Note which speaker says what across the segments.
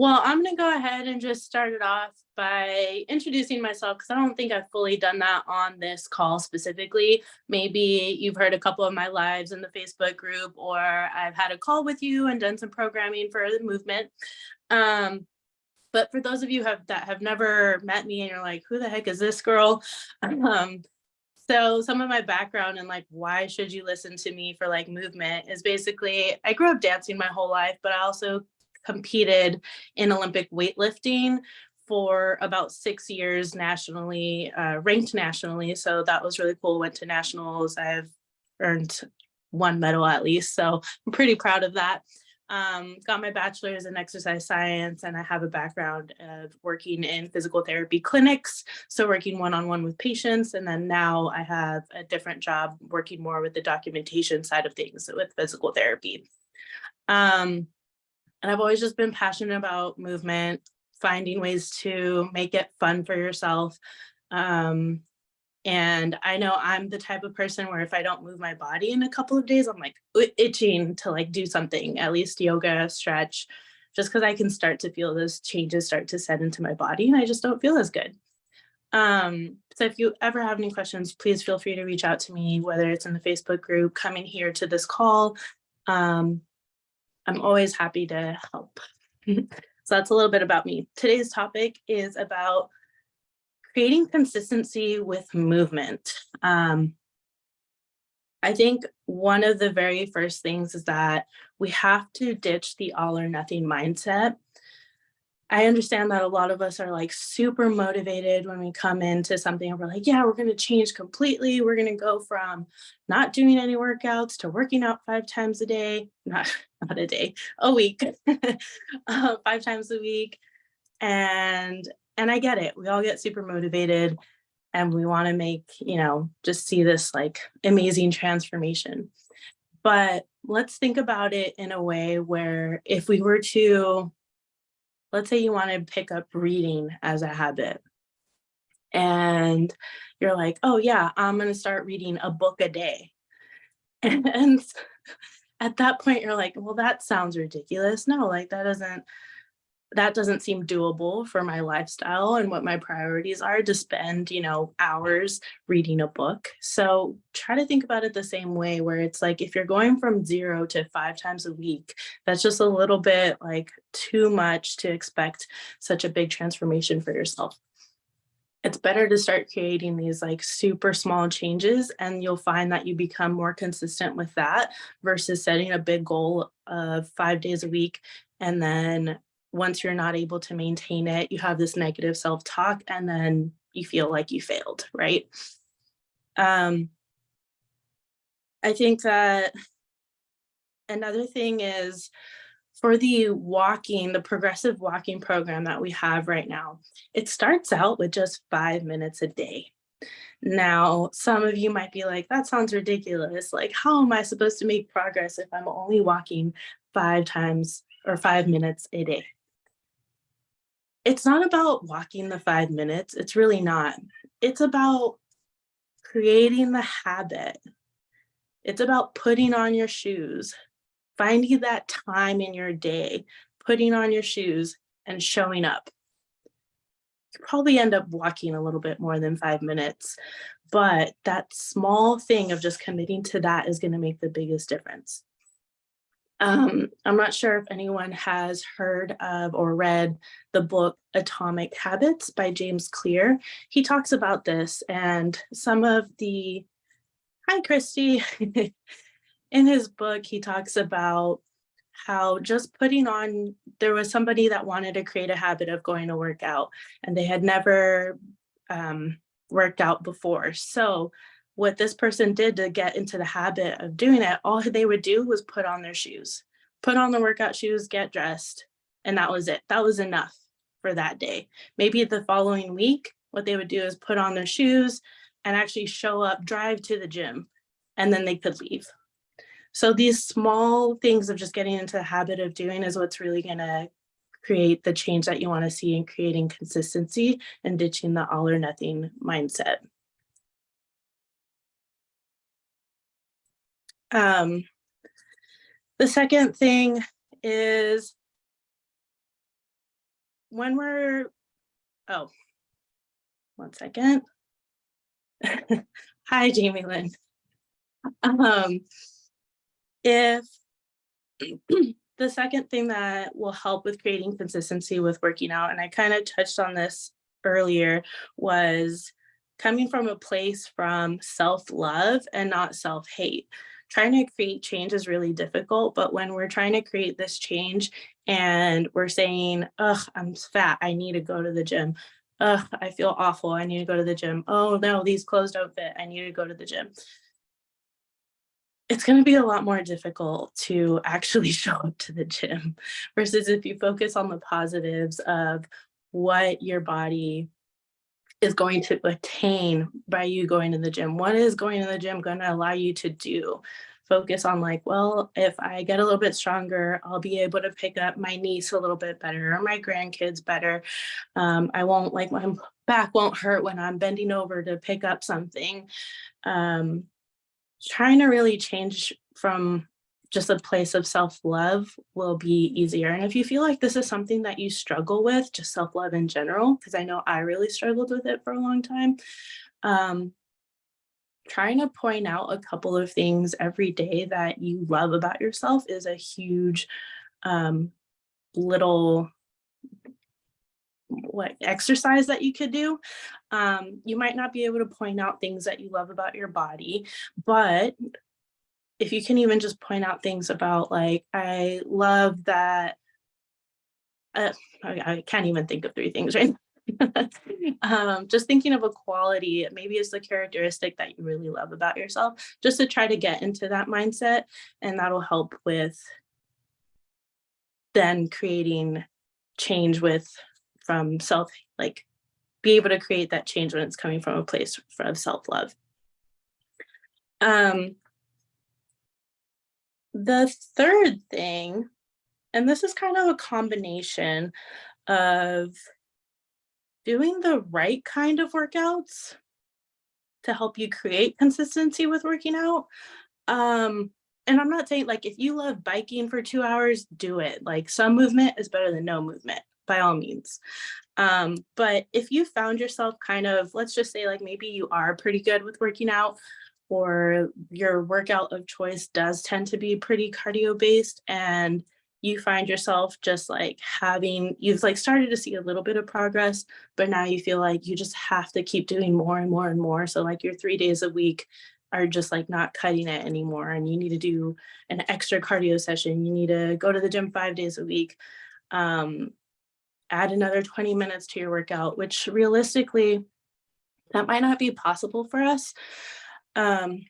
Speaker 1: Well, I'm going to go ahead and just start it off by introducing myself because I don't think I've fully done that on this call specifically. Maybe you've heard a couple of my lives in the Facebook group, or I've had a call with you and done some programming for the movement. Um, but for those of you that have never met me and you're like, who the heck is this girl? Um, so some of my background and like why should you listen to me for like movement is basically I grew up dancing my whole life, but I also competed in Olympic weightlifting for about 6 years nationally, ranked nationally. So that was really cool. Went to nationals. I've earned one medal at least. So I'm pretty proud of that. Got my bachelor's in exercise science, and I have a background of working in physical therapy clinics, so working one-on-one with patients. And then now I have a different job working more with the documentation side of things with physical therapy. And I've always just been passionate about movement, finding ways to make it fun for yourself. Um, and I know I'm the type of person where if I don't move my body in a couple of days, I'm like itching to like do something, at least yoga, stretch, just because I can start to feel those changes start to set into my body and I just don't feel as good. So if you ever have any questions, please feel free to reach out to me, whether it's in the Facebook group, coming here to this call. Um, I'm always happy to help. So that's a little bit about me. Today's topic is about creating consistency with movement. I think one of the very first things is that we have to ditch the all or nothing mindset. I understand that a lot of us are like super motivated when we come into something and we're like, yeah, we're going to change completely. We're going to go from not doing any workouts to working out 5 times a day, not a day, a week, 5 times a week. And I get it. We all get super motivated and we want to make, just see this like amazing transformation. But let's think about it in a way where if we were to, let's say you want to pick up reading as a habit and you're like, oh yeah, I'm going to start reading a book a day. And at that point you're like, well, that sounds ridiculous. No, like that doesn't seem doable for my lifestyle and what my priorities are to spend, hours reading a book. So try to think about it the same way where it's like if you're going from 0 to 5 times a week, that's just a little bit like too much to expect such a big transformation for yourself. It's better to start creating these like super small changes and you'll find that you become more consistent with that versus setting a big goal of 5 days a week and then once you're not able to maintain it, you have this negative self-talk and then you feel like you failed, right? Um, I think that another thing is for the progressive walking program that we have right now, it starts out with just 5 minutes a day. Now, some of you might be like, that sounds ridiculous. Like, how am I supposed to make progress if I'm only walking 5 times or 5 minutes a day? It's not about walking the 5 minutes. It's really not. It's about creating the habit. It's about putting on your shoes, finding that time in your day, putting on your shoes and showing up. You probably end up walking a little bit more than 5 minutes, but that small thing of just committing to that is going to make the biggest difference. I'm not sure if anyone has heard of or read the book Atomic Habits by James Clear. He talks about this and some of the, hi, Christy. In his book, he talks about how just putting on, there was somebody that wanted to create a habit of going to work out and they had never um, worked out before. So what this person did to get into the habit of doing it, all they would do was put on their shoes, put on the workout shoes, get dressed, and that was it. That was enough for that day. Maybe the following week, what they would do is put on their shoes and actually show up, drive to the gym, and then they could leave. So these small things of just getting into the habit of doing is what's really going to create the change that you want to see and creating consistency and ditching the all or nothing mindset. The second thing is when we're oh, one second. Hi, Jamie Lynn. Um, if the second thing that will help with creating consistency with working out, and I kind of touched on this earlier, was coming from a place from self-love and not self-hate. Trying to create change is really difficult, but when we're trying to create this change and we're saying, ugh, I'm fat, I need to go to the gym. Ugh, I feel awful, I need to go to the gym. Oh no, these clothes don't fit, I need to go to the gym. It's gonna be a lot more difficult to actually show up to the gym versus if you focus on the positives of what your body is going to attain by you going to the gym. What is going to the gym gonna allow you to do? Focus on like, well, if I get a little bit stronger, I'll be able to pick up my niece a little bit better or my grandkids better. I won't like my back won't hurt when I'm bending over to pick up something. Um, Trying to really change from just a place of self-love will be easier. And if you feel like this is something that you struggle with, just self-love in general, because I know I really struggled with it for a long time, um, trying to point out a couple of things every day that you love about yourself is a huge um, little what exercise that you could do. You might not be able to point out things that you love about your body, but if you can even just point out things about like, I love that. Uh, I can't even think of three things right now. Just thinking of a quality, maybe it's the characteristic that you really love about yourself, just to try to get into that mindset. And that'll help with then creating change with from self, like be able to create that change when it's coming from a place of self love. Um, the third thing, and this is kind of a combination of doing the right kind of workouts to help you create consistency with working out. Um, and I'm not saying like if you love biking for 2 hours, do it. Like some movement is better than no movement by all means. But if you found yourself kind of, let's just say like maybe you are pretty good with working out, or your workout of choice does tend to be pretty cardio based, and you find yourself just like you've like started to see a little bit of progress, but now you feel like you just have to keep doing more and more and more. So like your 3 days a week are just like not cutting it anymore, and you need to do an extra cardio session. You need to go to the gym 5 days a week. Um, Add another 20 minutes to your workout, which realistically, that might not be possible for us. Um,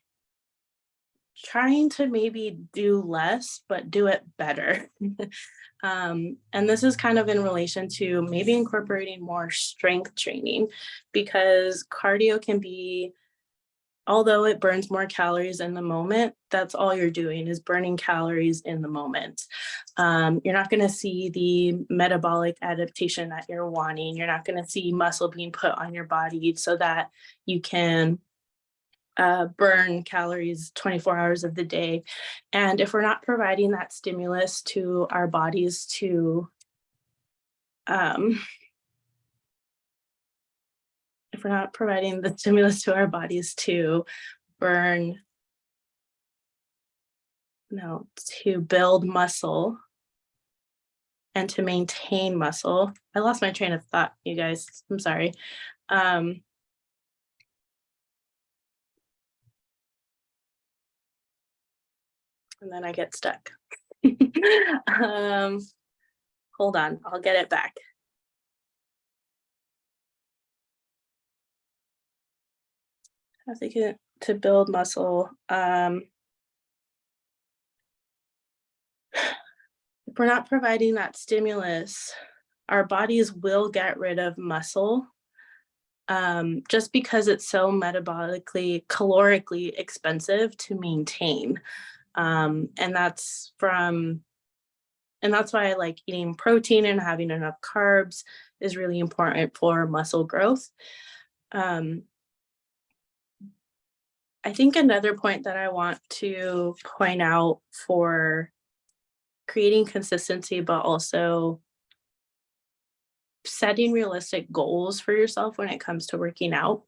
Speaker 1: Trying to maybe do less, but do it better. And this is kind of in relation to maybe incorporating more strength training, because cardio can be, although it burns more calories in the moment, that's all you're doing is burning calories in the moment. You're not going to see the metabolic adaptation that you're wanting. You're not going to see muscle being put on your body so that you can burn calories 24 hours of the day. And if we're not providing that stimulus to our bodies to, um, if we're not providing the stimulus to our bodies to burn, no, to build muscle and to maintain muscle. I lost my train of thought, you guys. I'm sorry. Um, and then I get stuck. um, Hold on, I'll get it back. I think to build muscle. If we're not providing that stimulus, our bodies will get rid of muscle, just because it's so metabolically, calorically expensive to maintain. And that's why like eating protein and having enough carbs is really important for muscle growth. Um, I think another point that I want to point out for creating consistency, but also setting realistic goals for yourself when it comes to working out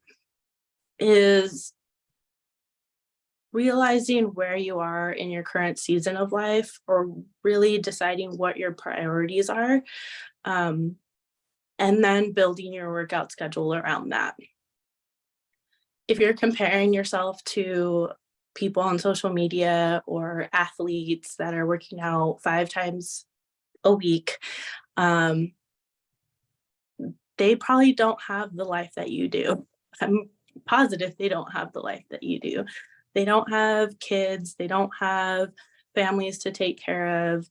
Speaker 1: is realizing where you are in your current season of life, or really deciding what your priorities are, um, and then building your workout schedule around that. If you're comparing yourself to people on social media or athletes that are working out 5 times a week, um, they probably don't have the life that you do. I'm positive they don't have the life that you do. They don't have kids, they don't have families to take care of.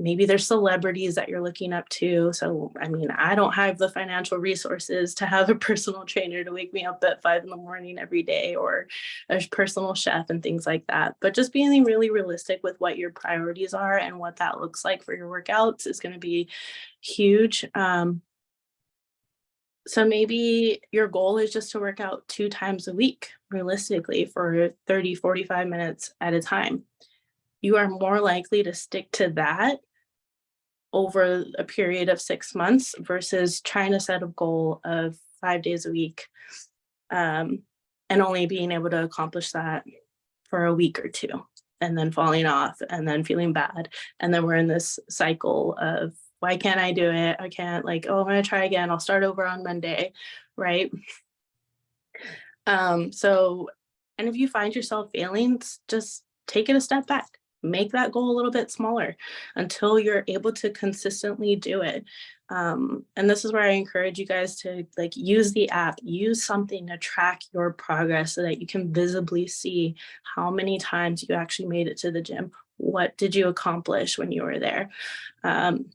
Speaker 1: Maybe there's celebrities that you're looking up to. So, I mean, I don't have the financial resources to have a personal trainer to wake me up at 5 in the morning every day, or a personal chef and things like that. But just being really realistic with what your priorities are and what that looks like for your workouts is going to be huge. So maybe your goal is just to work out 2 times a week, realistically, for 30, 45 minutes at a time. You are more likely to stick to that over a period of 6 months versus trying to set a goal of 5 days a week, um, and only being able to accomplish that for a week or two, and then falling off, and then feeling bad. And then we're in this cycle of, why can't I do it? I can't, like, oh, I'm going to try again. I'll start over on Monday. Right. So, and if you find yourself failing, just take it a step back. Make that goal a little bit smaller until you're able to consistently do it. And this is where I encourage you guys to, like, use the app, use something to track your progress so that you can visibly see how many times you actually made it to the gym. What did you accomplish when you were there? Um,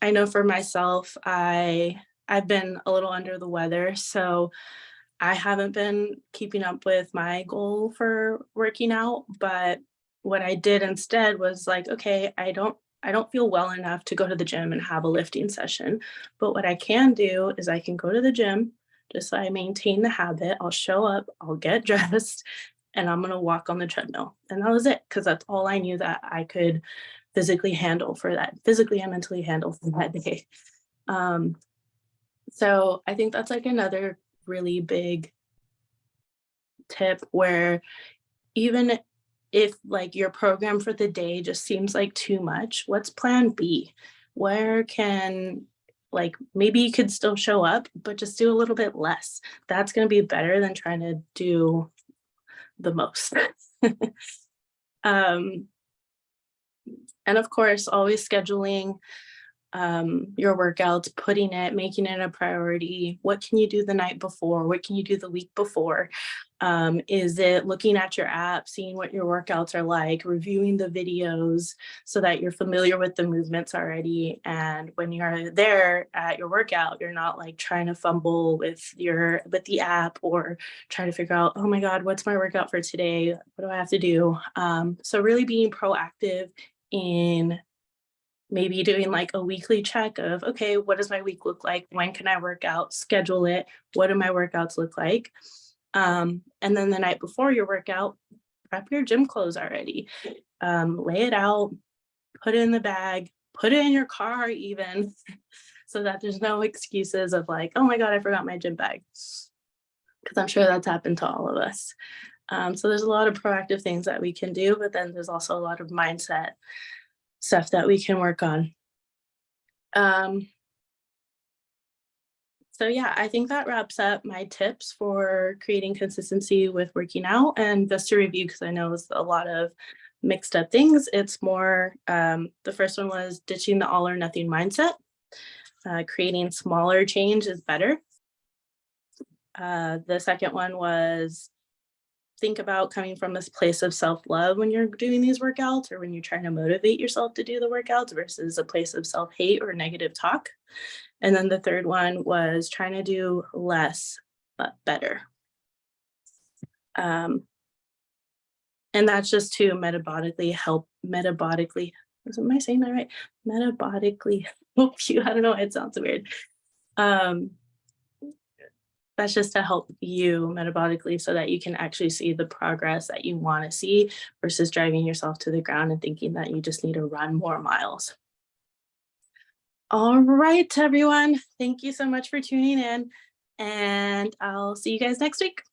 Speaker 1: I know for myself, I've been a little under the weather, so I haven't been keeping up with my goal for working out, but what I did instead was like, okay, I don't feel well enough to go to the gym and have a lifting session. But what I can do is I can go to the gym just so I maintain the habit. I'll show up, I'll get dressed, and I'm gonna walk on the treadmill. And that was it, because that's all I knew that I could physically and mentally handle for that day. Um, so I think that's like another really big tip, where even if, like, your program for the day just seems like too much, what's plan B? Where can, like, maybe you could still show up, but just do a little bit less. That's going to be better than trying to do the most. um, and of course, always scheduling your workouts, making it a priority. What can you do the night before? What can you do the week before? Is it looking at your app, seeing what your workouts are like, reviewing the videos so that you're familiar with the movements already? And when you're there at your workout, you're not like trying to fumble with the app, or try to figure out, oh my God, what's my workout for today? What do I have to do? So really being proactive in maybe doing like a weekly check of, okay, what does my week look like? When can I work out? Schedule it. What do my workouts look like? And then the night before your workout, prep your gym clothes already. Lay it out, put it in the bag, put it in your car even, so that there's no excuses of like, oh my God, I forgot my gym bag. Because I'm sure that's happened to all of us. So there's a lot of proactive things that we can do, but then there's also a lot of mindset stuff that we can work on. Um, so yeah, I think that wraps up my tips for creating consistency with working out. And just to review, because I know it's a lot of mixed up things, it's more, the first one was ditching the all or nothing mindset. Creating smaller change is better. The second one was think about coming from this place of self-love when you're doing these workouts, or when you're trying to motivate yourself to do the workouts, versus a place of self-hate or negative talk. And then the third one was trying to do less but better. Um, and that's just to metabolically, am I saying that right? Metabolically help you. I don't know, it sounds weird. Um, that's just to help you metabolically so that you can actually see the progress that you want to see, versus driving yourself to the ground and thinking that you just need to run more miles. All right, everyone. Thank you so much for tuning in, and I'll see you guys next week.